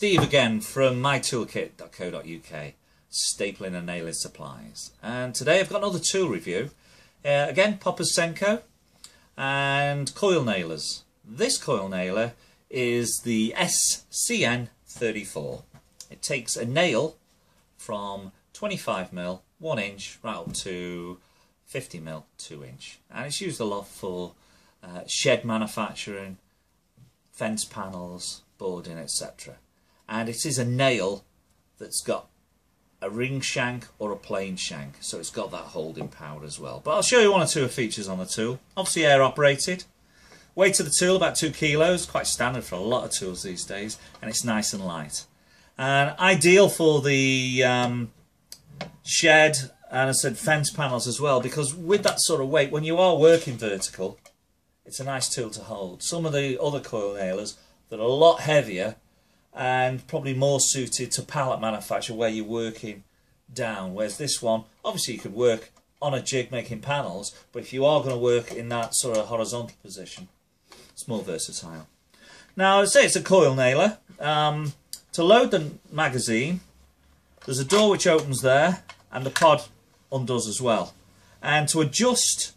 Steve again from mytoolkit.co.uk, stapling and nailing supplies. And today I've got another tool review. Again, Popper's Senco and coil nailers. This coil nailer is the SCN45. It takes a nail from 25mm, 1 inch, right up to 50mm, 2 inch. And it's used a lot for shed manufacturing, fence panels, boarding, etc. And it is a nail that's got a ring shank or a plain shank, so it's got that holding power as well. But I'll show you one or two features on the tool. Obviously air operated. Weight of the tool about 2 kilos, quite standard for a lot of tools these days, and it's nice and light. And ideal for the shed and, as I said, fence panels as well, because with that sort of weight, when you are working vertical, it's a nice tool to hold. Some of the other coil nailers that are a lot heavier and probably more suited to pallet manufacture where you're working down, whereas this one, obviously you could work on a jig making panels, but if you are going to work in that sort of horizontal position, it's more versatile. Now, I'd say it's a coil nailer. To load the magazine, there's a door which opens there, and the pod undoes as well. And to adjust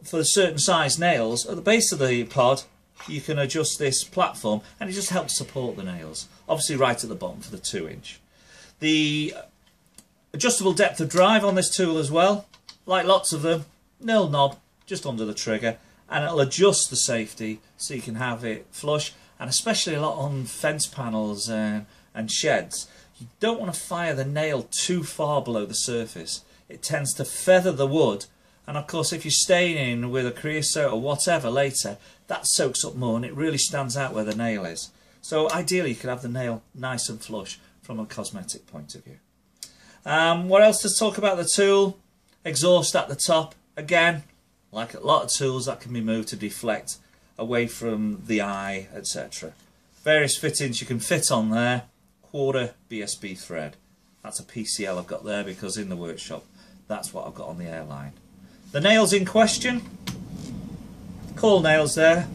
for the certain size nails, at the base of the pod, you can adjust this platform, and it just helps support the nails. Obviously right at the bottom for the 2 inch. The adjustable depth of drive on this tool as well, like lots of them, nil knob, just under the trigger, and it'll adjust the safety so you can have it flush, and especially a lot on fence panels and sheds. You don't want to fire the nail too far below the surface. It tends to feather the wood, and of course if you're staining with a creosote or whatever later, that soaks up more and it really stands out where the nail is. So ideally you could have the nail nice and flush from a cosmetic point of view. What else to talk about the tool? Exhaust at the top. Again, like a lot of tools, that can be moved to deflect away from the eye, etc. Various fittings you can fit on there. 1/4 BSB thread. That's a PCL I've got there because in the workshop that's what I've got on the airline. The nails in question, coil nails there.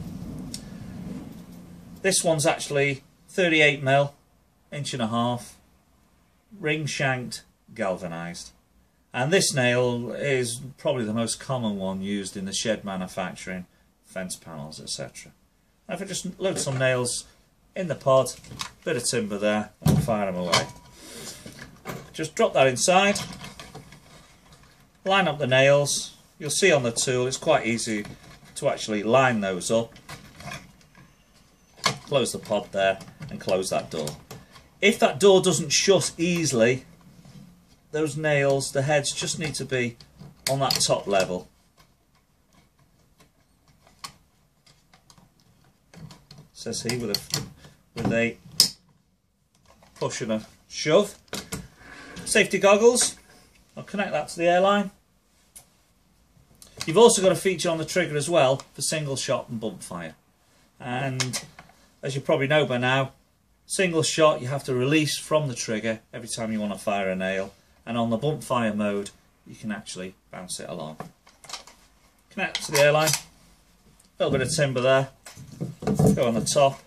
This one's actually 38mm, 1.5 inch, ring shanked, galvanised. And this nail is probably the most common one used in the shed manufacturing, fence panels, etc. Now if I just load some nails in the pod, bit of timber there, and fire them away. Just drop that inside, line up the nails. You'll see on the tool it's quite easy to actually line those up. Close the pod there and close that door. If that door doesn't shut easily, those nails, the heads just need to be on that top level. Says here with a push and a shove. Safety goggles. I'll connect that to the airline. You've also got a feature on the trigger as well for single shot and bump fire. And as you probably know by now, single shot you have to release from the trigger every time you want to fire a nail, and on the bump fire mode you can actually bounce it along. Connect to the airline. A little bit of timber there. Go on the top.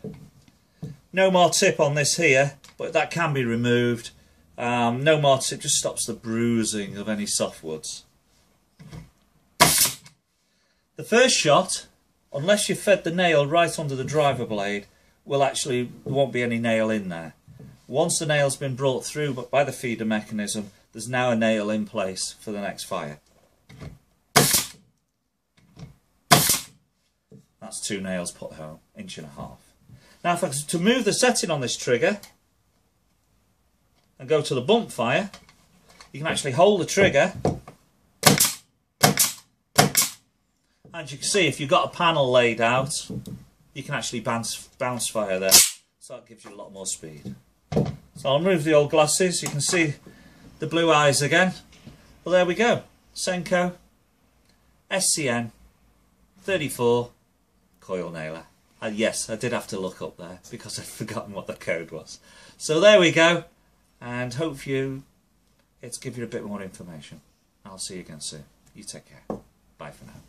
No more tip on this here, but that can be removed. No more tip, just stops the bruising of any softwoods. The first shot, unless you fed the nail right under the driver blade, there won't be any nail in there. Once the nail's been brought through but by the feeder mechanism, there's now a nail in place for the next fire. That's 2 nails put home, 1.5 inches. Now if I was to move the setting on this trigger and go to the bump fire, you can actually hold the trigger. As you can see, if you've got a panel laid out, you can actually bounce fire there, so that gives you a lot more speed. So I'll remove the old glasses. You can see the blue eyes again. Well, there we go. Senco SCN45 coil nailer. And yes, I did have to look up there because I'd forgotten what the code was. So there we go, and hopefully it's give you a bit more information. I'll see you again soon. You take care. Bye for now.